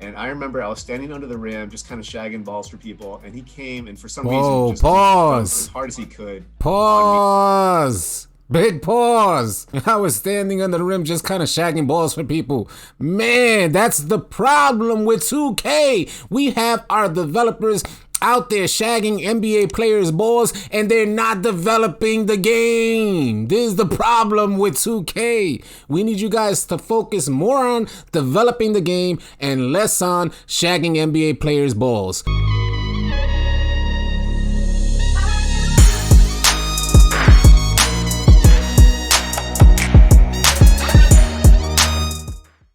And I remember I was standing under the rim, just kind of shagging balls for people, and he came and for some Whoa, reason just pause. as hard as he could. Pause. Big pause. I was standing under the rim just kind of shagging balls for people. Man, that's the problem with 2K. We have our developers out there shagging NBA players' balls and they're not developing the game. This is the problem with 2K. We need you guys to focus more on developing the game and less on shagging NBA players' balls.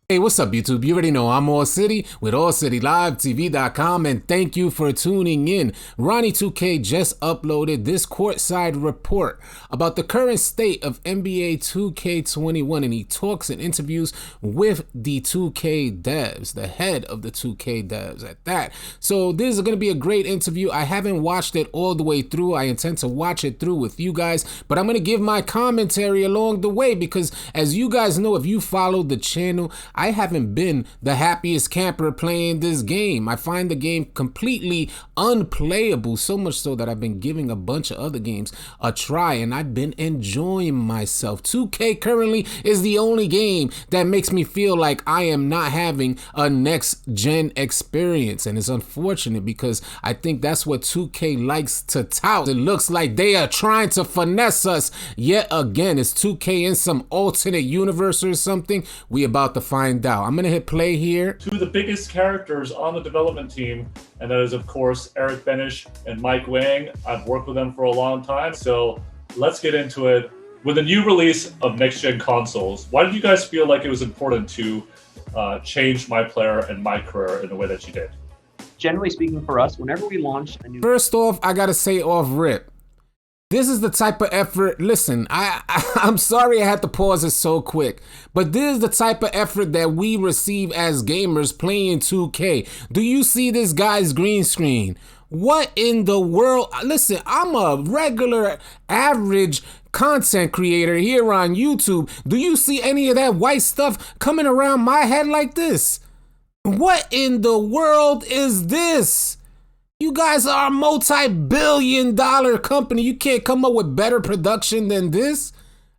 Hey, what's up, YouTube? You already know I'm AllCity with AllCityLiveTV.com, and thank you for tuning in. Ronnie2K just uploaded this courtside report about the current state of NBA 2K21, and he talks and interviews with the 2K devs, the head of the 2K devs at that. So this is going to be a great interview. I haven't watched it all the way through. I intend to watch it through with you guys, but I'm going to give my commentary along the way because, as you guys know, if you follow the channel, I haven't been the happiest camper playing this game. I find the game completely unplayable, so much so that I've been giving a bunch of other games a try and I've been enjoying myself. 2K currently is the only game that makes me feel like I am not having a next gen experience, and it's unfortunate because I think that's what 2K likes to tout. It looks like they are trying to finesse us yet again. Is 2K in some alternate universe or something? We about to find out. I'm gonna hit play here. Two of the biggest characters on the development team, and that is of course Eric Benish and Mike Wang. I've worked with them for a long time, so let's get into it. With the new release of next-gen consoles, why did you guys feel like it was important to change my player and my career in the way that you did? Generally speaking, for us, whenever we launch a new... First off, I gotta say off rip, this is the type of effort, listen, I'm sorry I had to pause it so quick, but this is the type of effort that we receive as gamers playing 2K. Do you see this guy's green screen? What in the world? Listen, I'm a regular, average content creator here on YouTube. Do you see any of that white stuff coming around my head like this? What in the world is this? You guys are a multi-billion-dollar company. You can't come up with better production than this.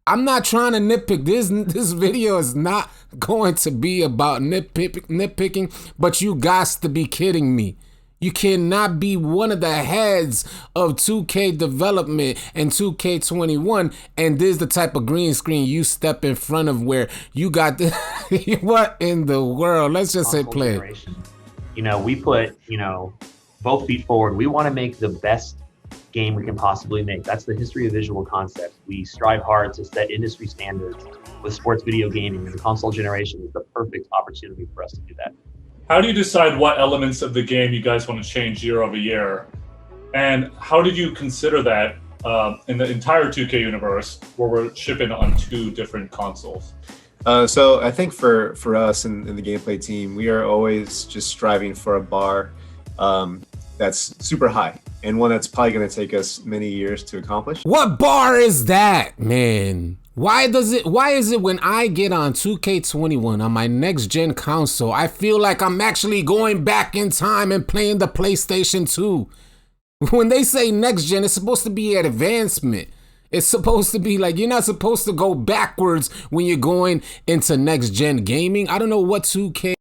I'm not trying to nitpick. This video is not going to be about nitpicking, but you got to be kidding me. You cannot be one of the heads of 2K development and 2K21, and this is the type of green screen you step in front of where you got the... What in the world? Let's just hit play. Generation. You know, we put, both feet forward. We want to make the best game we can possibly make. That's the history of visual concept. We strive hard to set industry standards with sports video gaming, and the console generation is the perfect opportunity for us to do that. How do you decide what elements of the game you guys want to change year over year? And how did you consider that in the entire 2K universe where we're shipping on two different consoles? So I think for us in the gameplay team, we are always just striving for a bar that's super high and one that's probably going to take us many years to accomplish. What bar is that, man? Why is it when I get on 2K21 on my next gen console, I feel like I'm actually going back in time and playing the PlayStation 2? When they say next gen, it's supposed to be an advancement. It's supposed to be like, you're not supposed to go backwards when you're going into next gen gaming. I don't know what 2K,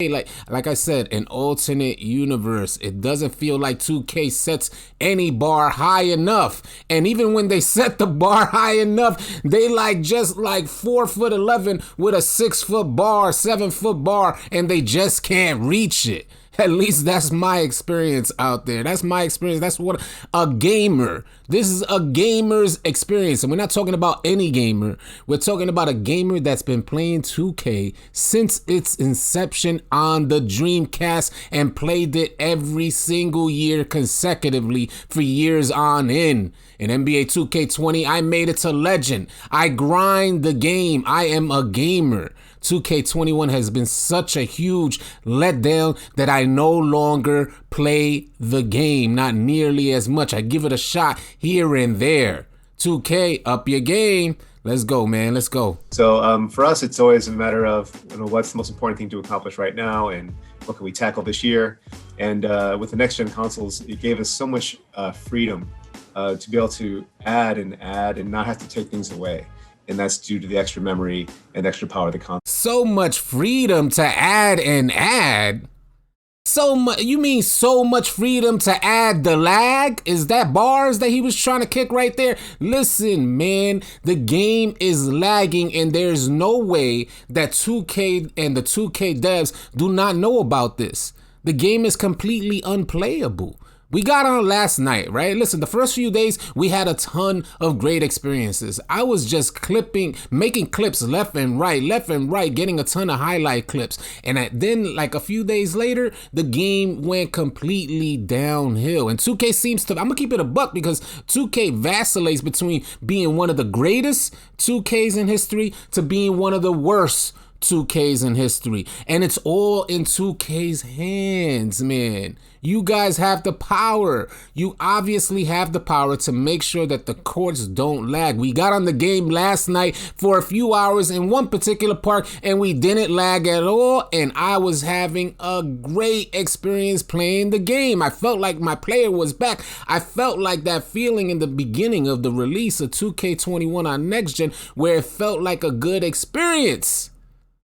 like I said, an alternate universe. It doesn't feel like 2K sets any bar high enough. And even when they set the bar high enough, they just 4'11" with a 6-foot bar, 7-foot bar, and they just can't reach it. At least that's my experience out there. That's my experience. That's what a gamer. This is a gamer's experience. And we're not talking about any gamer. We're talking about a gamer that's been playing 2K since its inception on the Dreamcast and played it every single year consecutively for years on end. In NBA 2K20, I made it to legend. I grind the game. I am a gamer. 2K21 has been such a huge letdown that I no longer play the game, not nearly as much. I give it a shot here and there. 2K, up your game. Let's go, man. Let's go. So for us, it's always a matter of what's the most important thing to accomplish right now, and what can we tackle this year? And with the next gen consoles, it gave us so much freedom to be able to add and not have to take things away. And that's due to the extra memory and extra power of the console. So much freedom to add and add. You mean so much freedom to add the lag? Is that bars that he was trying to kick right there? Listen, man, the game is lagging and there's no way that 2K and the 2K devs do not know about this. The game is completely unplayable. We got on last night, right? Listen, the first few days, we had a ton of great experiences. I was just making clips left and right, getting a ton of highlight clips. And then, like a few days later, the game went completely downhill. And 2K seems to, I'm gonna keep it a buck because 2K vacillates between being one of the greatest 2Ks in history to being one of the worst 2Ks in history. And it's all in 2K's hands, man. You guys have the power. You obviously have the power to make sure that the courts don't lag. We got on the game last night for a few hours in one particular park and we didn't lag at all. And I was having a great experience playing the game. I felt like my player was back. I felt like that feeling in the beginning of the release of 2K21 on Next Gen where it felt like a good experience.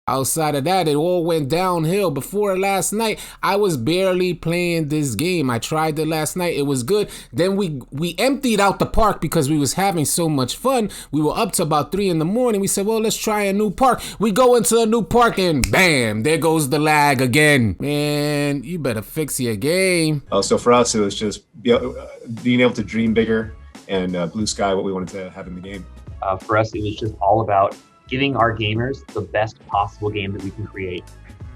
Outside of that, it all went downhill. Before last night, I was barely playing this game. I tried it last night. It was good. Then we emptied out the park because we was having so much fun. We were up to about 3 a.m. We said, well, let's try a new park. We go into a new park and bam, there goes the lag again. Man, you better fix your game. So for us, it was just being able to dream bigger and blue sky what we wanted to have in the game. For us, it was just all about giving our gamers the best possible game that we can create,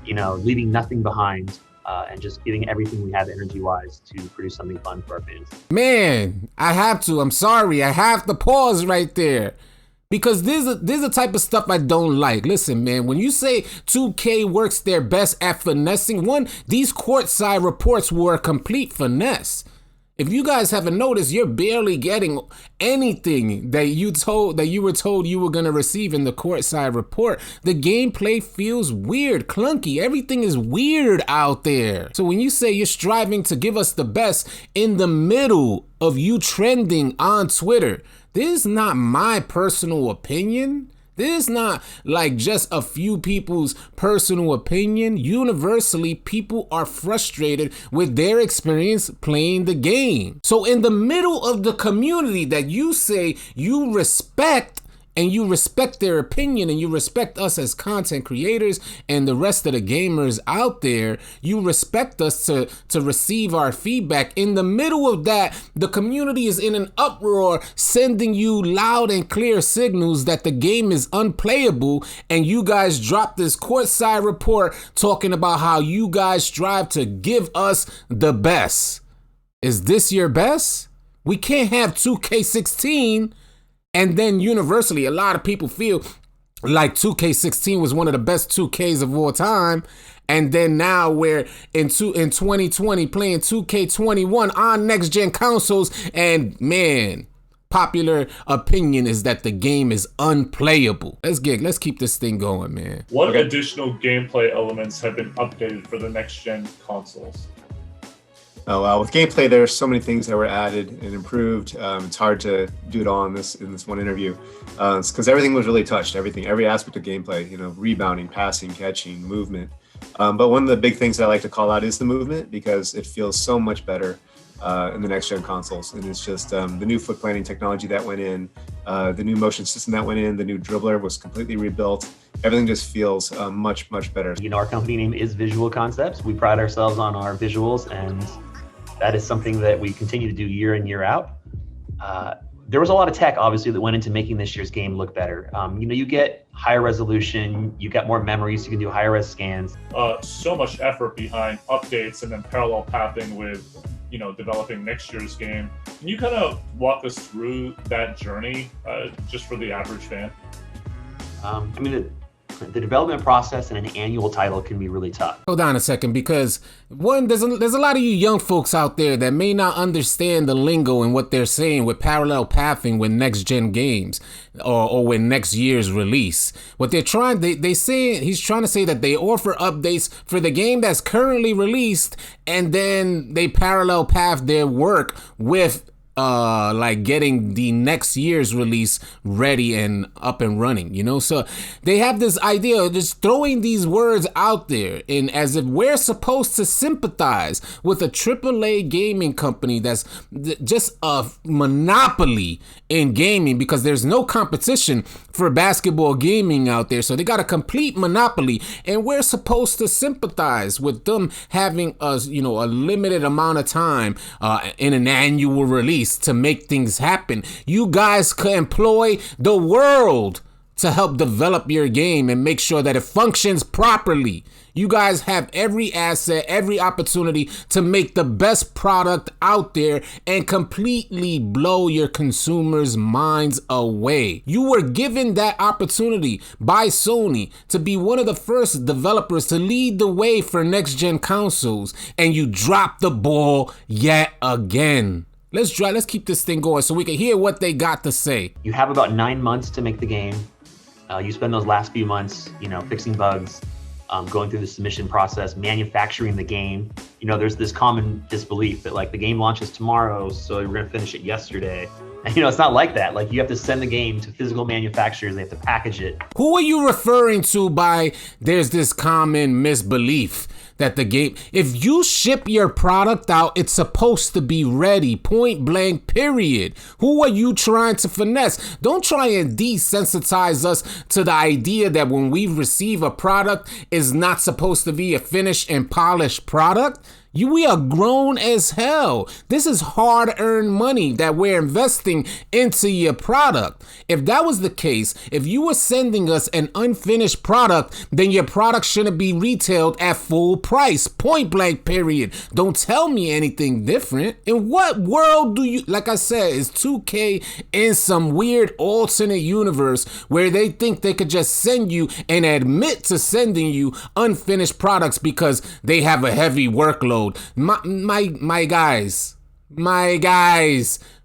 leaving nothing behind, and just giving everything we have energy-wise to produce something fun for our fans. Man, I have to pause right there. Because there's a type of stuff I don't like. Listen, man, when you say 2K works their best at finessing, these courtside reports were a complete finesse. If you guys haven't noticed, you're barely getting anything that you were told you were going to receive in the courtside report. The gameplay feels weird, clunky. Everything is weird out there. So when you say you're striving to give us the best in the middle of you trending on Twitter, this is not my personal opinion. This is not like just a few people's personal opinion. Universally, people are frustrated with their experience playing the game. So in the middle of the community that you say you respect, and you respect their opinion and you respect us as content creators and the rest of the gamers out there, you respect us to receive our feedback. In the middle of that, the community is in an uproar, sending you loud and clear signals that the game is unplayable, and you guys drop this courtside report talking about how you guys strive to give us the best. Is this your best? We can't have 2K16 and then universally, a lot of people feel like 2K16 was one of the best 2Ks of all time. And then now we're in 2020 playing 2K21 on next gen consoles. And man, popular opinion is that the game is unplayable. Let's keep this thing going, man. What additional gameplay elements have been updated for the next gen consoles? With gameplay, there's so many things that were added and improved. It's hard to do it all in this one interview, because everything was really touched. Every aspect of gameplay, rebounding, passing, catching, movement. But one of the big things that I like to call out is the movement, because it feels so much better in the next gen consoles. And it's just the new foot planting technology that went in, the new motion system that went in, the new dribbler was completely rebuilt. Everything just feels much, much better. Our company name is Visual Concepts. We pride ourselves on our visuals, and that is something that we continue to do year in, year out. There was a lot of tech, obviously, that went into making this year's game look better. You get higher resolution, you get more memories, you can do higher res scans. So much effort behind updates and then parallel pathing with, developing next year's game. Can you kind of walk us through that journey, just for the average fan? the development process and an annual title can be really tough. Hold on a second, because one, there's a lot of you young folks out there that may not understand the lingo and what they're saying with parallel pathing with next gen games or with next year's release. What they're trying, he's trying to say that they offer updates for the game that's currently released, and then they parallel path their work with like getting the next year's release ready and up and running, you know? So they have this idea of just throwing these words out there and as if we're supposed to sympathize with a AAA gaming company that's just a monopoly in gaming, because there's no competition for basketball gaming out there. So they got a complete monopoly, and we're supposed to sympathize with them having a limited amount of time in an annual release to make things happen. You guys could employ the world to help develop your game and make sure that it functions properly. You guys have every asset, every opportunity to make the best product out there and completely blow your consumers' minds away. You were given that opportunity by Sony to be one of the first developers to lead the way for next-gen consoles, and you dropped the ball yet again. Let's keep this thing going so we can hear what they got to say. You have about 9 months to make the game. You spend those last few months, fixing bugs, going through the submission process, manufacturing the game. There's this common disbelief that like the game launches tomorrow, so we're gonna finish it yesterday. And it's not like that. Like you have to send the game to physical manufacturers. They have to package it. Who are you referring to by there's this common misbelief that the game, if you ship your product out, it's supposed to be ready, point blank, period. Who are you trying to finesse? Don't try and desensitize us to the idea that when we receive a product, it's not supposed to be a finished and polished product. We are grown as hell. This is hard-earned money that we're investing into your product. If that was the case, if you were sending us an unfinished product, then your product shouldn't be retailed at full price, point blank, period. Don't tell me anything different. In what world do you, like I said, is 2K in some weird alternate universe where they think they could just send you and admit to sending you unfinished products because they have a heavy workload? My guys,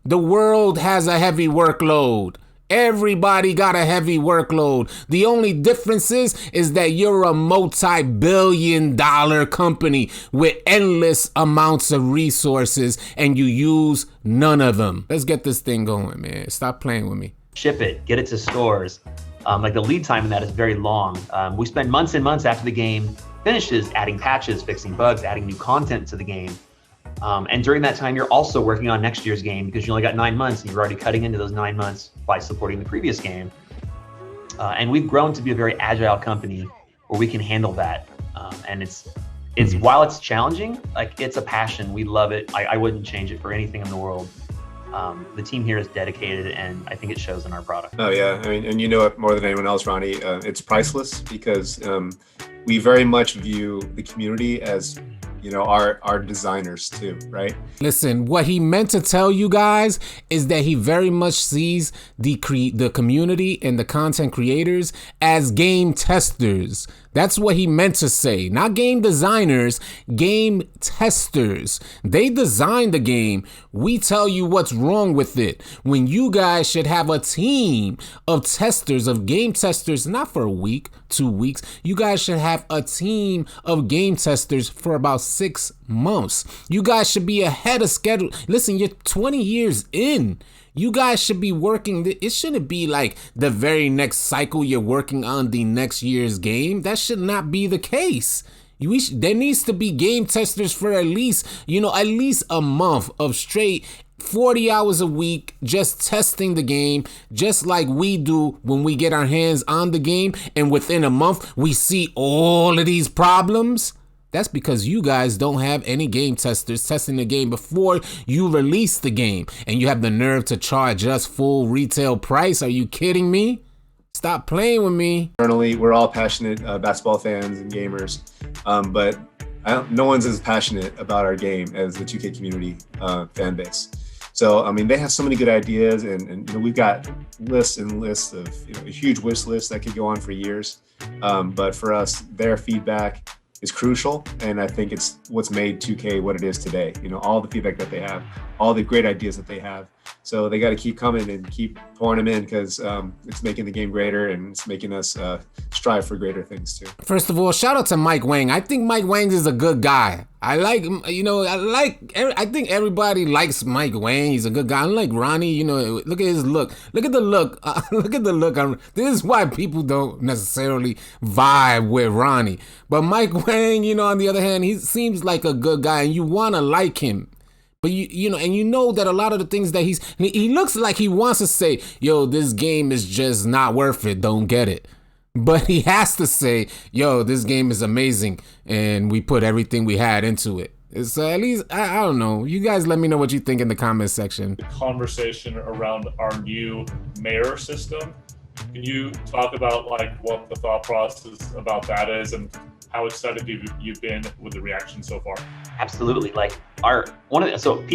the world has a heavy workload. Everybody got a heavy workload. The only difference is that you're a multi-billion-dollar company with endless amounts of resources and you use none of them. Let's get this thing going, man. Stop playing with me. Ship it, get it to stores. Like the lead time in that is very long. We spend months and months after the game finishes adding patches, fixing bugs, adding new content to the game. And during that time, you're also working on next year's game because you only got 9 months and you're already cutting into those 9 months by supporting the previous game. And we've grown to be a very agile company where we can handle that. And it's while it's challenging, like it's a passion. We love it. I wouldn't change it for anything in the world. The team here is dedicated, and I think it shows in our product. Oh yeah, I mean, and you know it more than anyone else, Ronnie. It's priceless because we very much view the community as, our designers too, right? Listen, what he meant to tell you guys is that he very much sees the community and the content creators as game testers. That's what he meant to say. Not game designers, game testers. They design the game. We tell you what's wrong with it. When you guys should have a team of testers, of game testers, not for a week, 2 weeks. You guys should have a team of game testers for about 6 months. You guys should be ahead of schedule. Listen, you're 20 years in. You guys should be working. It shouldn't be like the very next cycle you're working on the next year's game. That should not be the case. There needs to be game testers for at least a month of straight 40 hours a week just testing the game, just like we do when we get our hands on the game. And within a month, we see all of these problems. That's because you guys don't have any game testers testing the game before you release the game. And you have the nerve to charge us full retail price. Are you kidding me? Stop playing with me. Internally, we're all passionate basketball fans and gamers, but no one's as passionate about our game as the 2K community fan base. So, I mean, they have so many good ideas, and we've got lists and lists of, a huge wish list that could go on for years. But for us, their feedback is crucial, and I think it's what's made 2K what it is today. All the feedback that they have, all the great ideas that they have. So they got to keep coming and keep pouring them in, because it's making the game greater, and it's making us strive for greater things too. First of all, shout out to Mike Wang. I think Mike Wang is a good guy. I think everybody likes Mike Wang. He's a good guy. Unlike Ronnie, look at his look. Look at the look. Look at the look. This is why people don't necessarily vibe with Ronnie. But Mike Wang, on the other hand, he seems like a good guy, and you want to like him. But that a lot of the things that he looks like he wants to say, yo, this game is just not worth it. Don't get it. But he has to say, yo, this game is amazing, and we put everything we had into it. So at least, I don't know. You guys let me know what you think in the comment section. The conversation around our new mayor system. Can you talk about what the thought process about that is, and how excited you've been with the reaction so far? Absolutely.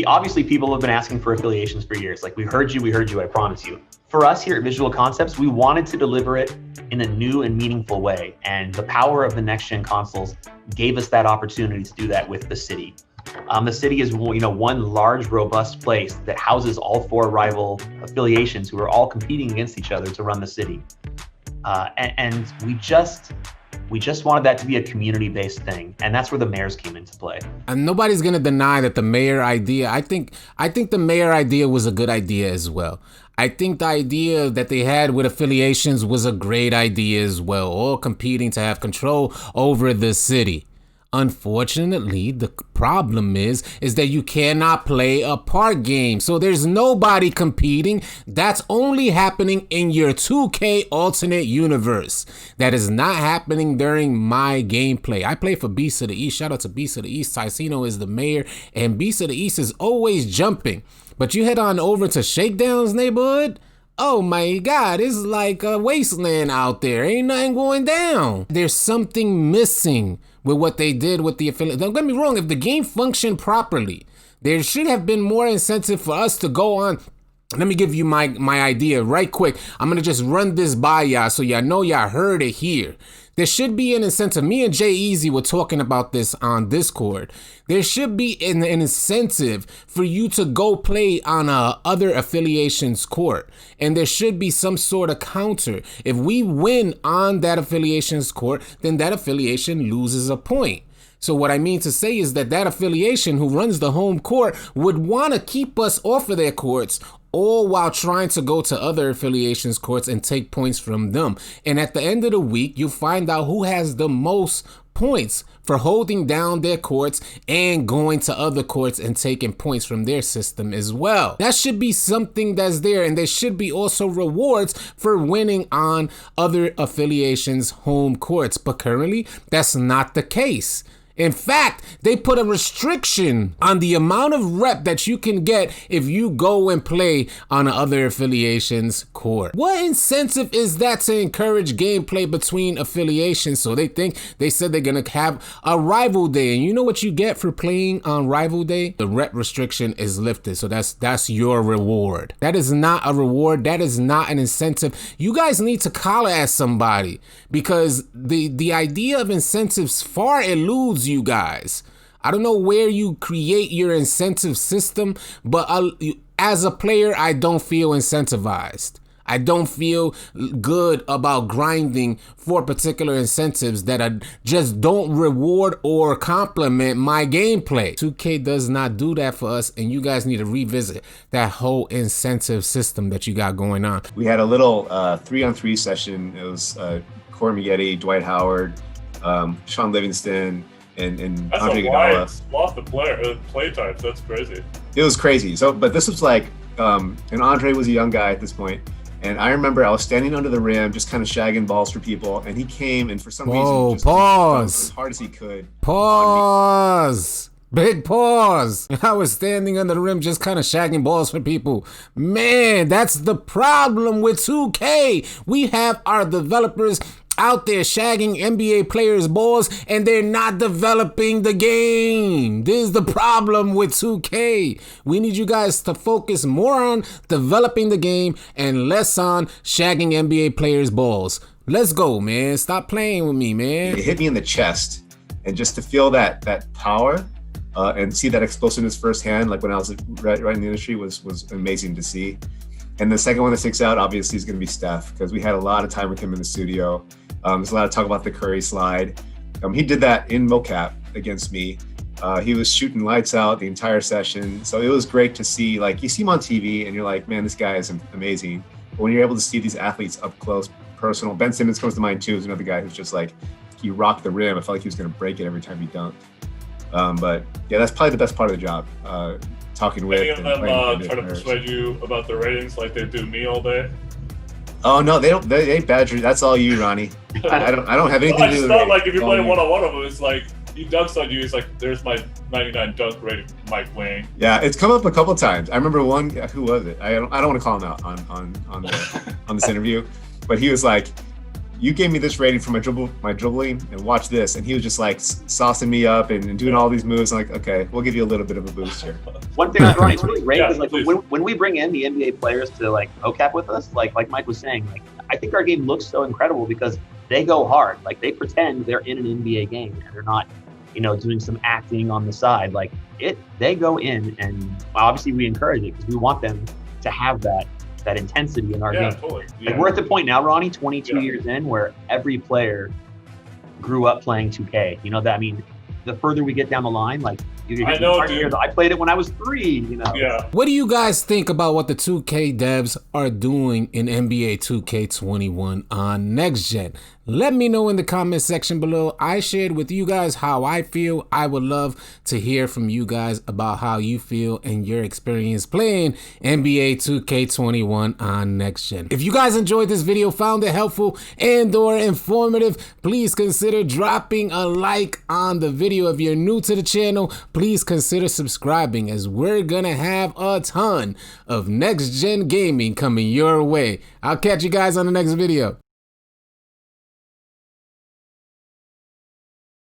Obviously people have been asking for affiliations for years. We heard you, I promise you. For us here at Visual Concepts, we wanted to deliver it in a new and meaningful way. And the power of the next-gen consoles gave us that opportunity to do that with the city. The city is, one large, robust place that houses all 4 rival affiliations who are all competing against each other to run the city. And we just wanted that to be a community-based thing, and that's where the mayors came into play. And nobody's gonna deny that the mayor idea. I think the mayor idea was a good idea as well. I think the idea that they had with affiliations was a great idea as well, all competing to have control over the city. Unfortunately, the problem is that you cannot play a part game. So there's nobody competing. That's only happening in your 2K alternate universe. That is not happening during my gameplay. I play for Beast of the East. Shout out to Beast of the East. Ticino is the mayor, and Beast of the East is always jumping. But you head on over to Shakedown's neighborhood. Oh my God, it's like a wasteland out there. Ain't nothing going down. There's something missing with what they did with the affiliate. Don't get me wrong, if the game functioned properly, there should have been more incentive for us to go on. Let me give you my idea right quick. I'm going to just run this by y'all so y'all know y'all heard it here. There should be an incentive. Me and Jay Easy were talking about this on Discord. There should be an incentive for you to go play on other affiliations court. And there should be some sort of counter. If we win on that affiliations court, then that affiliation loses a point. So what I mean to say is that affiliation who runs the home court would want to keep us off of their courts, all while trying to go to other affiliations courts and take points from them. And at the end of the week, you find out who has the most points for holding down their courts and going to other courts and taking points from their system as well. That should be something that's there, and there should be also rewards for winning on other affiliations home courts. But currently, that's not the case. In fact, they put a restriction on the amount of rep that you can get if you go and play on other affiliations court. What incentive is that to encourage gameplay between affiliations? So they said they're gonna have a rival day, and you know what you get for playing on rival day? The rep restriction is lifted, so that's your reward. That is not a reward. That is not an incentive. You guys need to collar at somebody, because the idea of incentives far eludes you guys. I don't know where you create your incentive system, but as a player, I don't feel incentivized. I don't feel good about grinding for particular incentives that just don't reward or complement my gameplay. 2K does not do that for us, and you guys need to revisit that whole incentive system that you got going on. We had a little 3-on-3 session. It was Corey Maggette, Dwight Howard, Sean Livingston, and that's Andre a wide Iguodala. swath of play types. That's crazy. It was crazy. So, but this was and Andre was a young guy at this point. And I remember I was standing under the rim, just kind of shagging balls for people. And he came, and for some reason, just pause. as hard as he could. Pause. Big pause. I was standing under the rim just kind of shagging balls for people. Man, that's the problem with 2K. We have our developers out there shagging NBA players' balls, and they're not developing the game. This is the problem with 2K. We need you guys to focus more on developing the game and less on shagging NBA players' balls. Let's go, man. Stop playing with me, man. It hit me in the chest, and just to feel that power and see that explosiveness firsthand, like when I was right in the industry, was amazing to see. And the second one that sticks out, obviously, is going to be Steph, because we had a lot of time with him in the studio. There's a lot of talk about the Curry slide. He did that in mocap against me. He was shooting lights out the entire session. So it was great to see, like, you see him on TV and you're like, man, this guy is amazing. But when you're able to see these athletes up close, personal, Ben Simmons comes to mind too, is another guy who's just like, he rocked the rim. I felt like he was going to break it every time he dunked. But yeah, that's probably the best part of the job. Talking with. Any of them try to persuade you about their ratings like they do me all day? Oh no, they don't. They badger. That's all you, Ronnie. I don't have anything I to do just with thought it. like if you're playing one-on-one of them, it's like he dunks on you. It's like there's my 99 dunk rating, Mike Wang. Yeah, it's come up a couple times. I remember one. Who was it? I don't want to call him out on this interview, but he was like, you gave me this rating for my dribbling, and watch this. And he was just like saucing me up and doing all these moves. I'm like, okay, we'll give you a little bit of a boost here. One thing that's really great is like when we bring in the NBA players to like OCAP with us, like Mike was saying, like I think our game looks so incredible because they go hard. Like they pretend they're in an NBA game and they're not, doing some acting on the side. Like they go in, and obviously we encourage it because we want them to have that intensity in our game. Totally. Yeah. Like we're at the point now, Ronnie, 22 years in, where every player grew up playing 2K. The further we get down the line, like I know, dude. I played it when I was 3. Yeah. What do you guys think about what the 2K devs are doing in NBA 2K21 on next gen? Let me know in the comment section below. I shared with you guys how I feel. I would love to hear from you guys about how you feel and your experience playing NBA 2K21 on next gen. If you guys enjoyed this video, found it helpful and or informative, please consider dropping a like on the video. If you're new to the channel, please consider subscribing, as we're gonna have a ton of next gen gaming coming your way. I'll catch you guys on the next video.